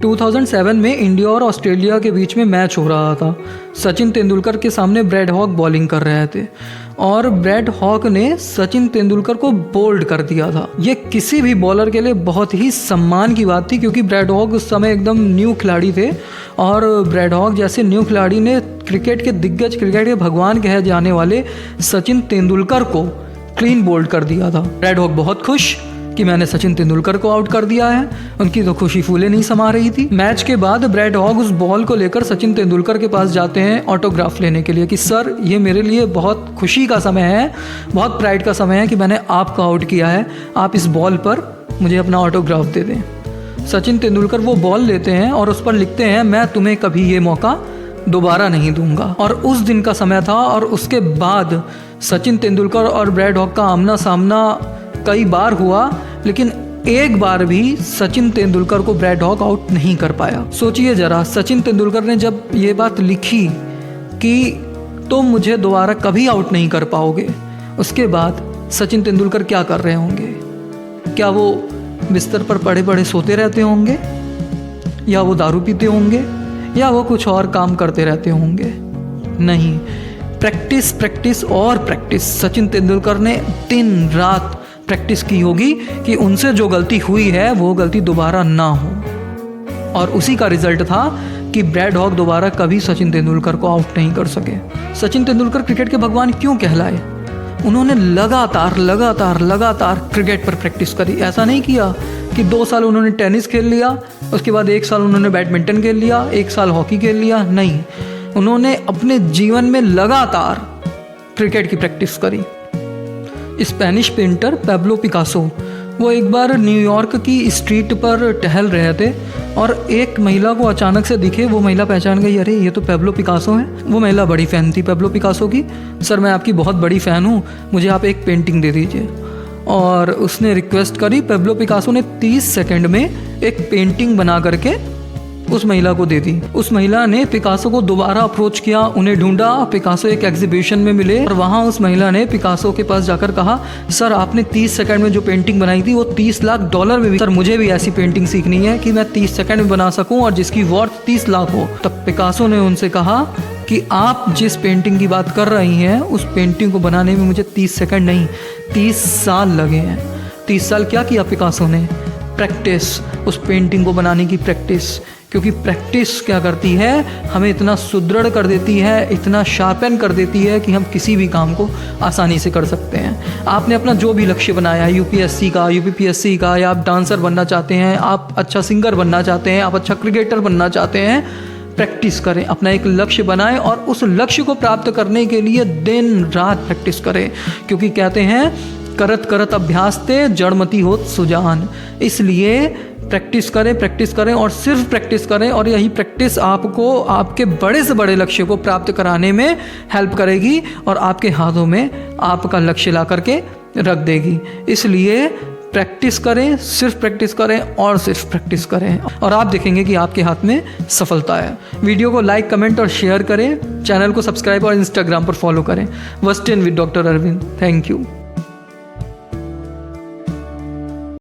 2007 में इंडिया और ऑस्ट्रेलिया के बीच में मैच हो रहा था। सचिन तेंदुलकर के सामने ब्रैड हॉक बॉलिंग कर रहे थे और ब्रैड हॉक ने सचिन तेंदुलकर को बोल्ड कर दिया था। ये किसी भी बॉलर के लिए बहुत ही सम्मान की बात थी, क्योंकि ब्रैड हॉक उस समय एकदम न्यू खिलाड़ी थे और ब्रैड हॉक जैसे न्यू खिलाड़ी ने क्रिकेट के दिग्गज, क्रिकेट के भगवान कहे जाने वाले सचिन तेंदुलकर को क्लीन बोल्ड कर दिया था। ब्रैड हॉक बहुत खुश कि मैंने सचिन तेंदुलकर को आउट कर दिया है। उनकी तो खुशी फूले नहीं समा रही थी। मैच के बाद ब्रैड हॉक उस बॉल को लेकर सचिन तेंदुलकर के पास जाते हैं ऑटोग्राफ लेने के लिए कि सर, ये मेरे लिए बहुत खुशी का समय है, बहुत प्राइड का समय है कि मैंने आपको आउट किया है, आप इस बॉल पर मुझे अपना ऑटोग्राफ दे दें। सचिन तेंदुलकर वो बॉल लेते हैं और उस पर लिखते हैं, मैं तुम्हें कभी ये मौका दोबारा नहीं दूंगा। और उस दिन का समय था और उसके बाद सचिन तेंदुलकर और ब्रैड हॉक का आमना सामना कई बार हुआ, लेकिन एक बार भी सचिन तेंदुलकर को ब्रैड हॉक आउट नहीं कर पाया। सोचिए जरा, सचिन तेंदुलकर ने जब ये बात लिखी कि तुम मुझे दोबारा कभी आउट नहीं कर पाओगे, उसके बाद सचिन तेंदुलकर क्या कर रहे होंगे? क्या वो बिस्तर पर पड़े पड़े सोते रहते होंगे, या वो दारू पीते होंगे, या वो कुछ और काम करते रहते होंगे? नहीं, प्रैक्टिस प्रैक्टिस और प्रैक्टिस। सचिन तेंदुलकर ने दिन रात प्रैक्टिस की होगी कि उनसे जो गलती हुई है वो गलती दोबारा ना हो, और उसी का रिजल्ट था कि ब्रैड हॉक दोबारा कभी सचिन तेंदुलकर को आउट नहीं कर सके। सचिन तेंदुलकर क्रिकेट के भगवान क्यों कहलाए? उन्होंने लगातार लगातार लगातार क्रिकेट पर प्रैक्टिस करी। ऐसा नहीं किया कि 2 साल उन्होंने टेनिस खेल लिया, उसके बाद 1 साल उन्होंने बैडमिंटन खेल लिया, 1 साल हॉकी खेल लिया। नहीं, उन्होंने अपने जीवन में लगातार क्रिकेट की प्रैक्टिस करी। स्पेनिश पेंटर पैब्लो पिकासो, वो एक बार न्यूयॉर्क की स्ट्रीट पर टहल रहे थे और एक महिला को अचानक से दिखे। वो महिला पहचान गई, अरे ये तो पैब्लो पिकासो है। वो महिला बड़ी फ़ैन थी पैब्लो पिकासो की। सर, मैं आपकी बहुत बड़ी फ़ैन हूँ, मुझे आप एक पेंटिंग दे दीजिए। और उसने रिक्वेस्ट करी। पैब्लो पिकासो ने 30 सेकंड में एक पेंटिंग बना करके उस महिला को दे दी। उस महिला ने पिकासो को दोबारा अप्रोच किया, उन्हें ढूंढा। पिकासो एक एग्जीबिशन में मिले और वहाँ उस महिला ने पिकासो के पास जाकर कहा, सर, आपने 30 सेकंड में जो पेंटिंग बनाई थी वो $30 लाख में भी, सर मुझे भी ऐसी पेंटिंग सीखनी है कि मैं 30 सेकंड में बना सकूं और जिसकी वर्थ 30 लाख हो। तब पिकासो ने उनसे कहा कि आप जिस पेंटिंग की बात कर रही हैं उस पेंटिंग को बनाने में मुझे 30 सेकंड नहीं 30 साल लगे हैं। 30 साल क्या किया पिकासो ने? प्रैक्टिस, उस पेंटिंग को बनाने की प्रैक्टिस। क्योंकि प्रैक्टिस क्या करती है, हमें इतना सुदृढ़ कर देती है, इतना शार्पन कर देती है कि हम किसी भी काम को आसानी से कर सकते हैं। आपने अपना जो भी लक्ष्य बनाया है, यूपीएससी का, यूपीपीएससी का, या आप डांसर बनना चाहते हैं, आप अच्छा सिंगर बनना चाहते हैं, आप अच्छा क्रिकेटर बनना चाहते हैं, प्रैक्टिस करें। अपना एक लक्ष्य बनाएं और उस लक्ष्य को प्राप्त करने के लिए दिन रात प्रैक्टिस करें। क्योंकि कहते हैं, करत करत अभ्यास ते जड़मती होत सुजान। इसलिए प्रैक्टिस करें और सिर्फ प्रैक्टिस करें, और यही प्रैक्टिस आपको आपके बड़े से बड़े लक्ष्य को प्राप्त कराने में हेल्प करेगी और आपके हाथों में आपका लक्ष्य ला करके रख देगी। इसलिए प्रैक्टिस करें, सिर्फ प्रैक्टिस करें और सिर्फ प्रैक्टिस करें, और आप देखेंगे कि आपके हाथ में सफलता है। वीडियो को लाइक, कमेंट और शेयर करें। चैनल को सब्सक्राइब और इंस्टाग्राम पर फॉलो करें। वस्टेन with doctor Arvind. Thank you.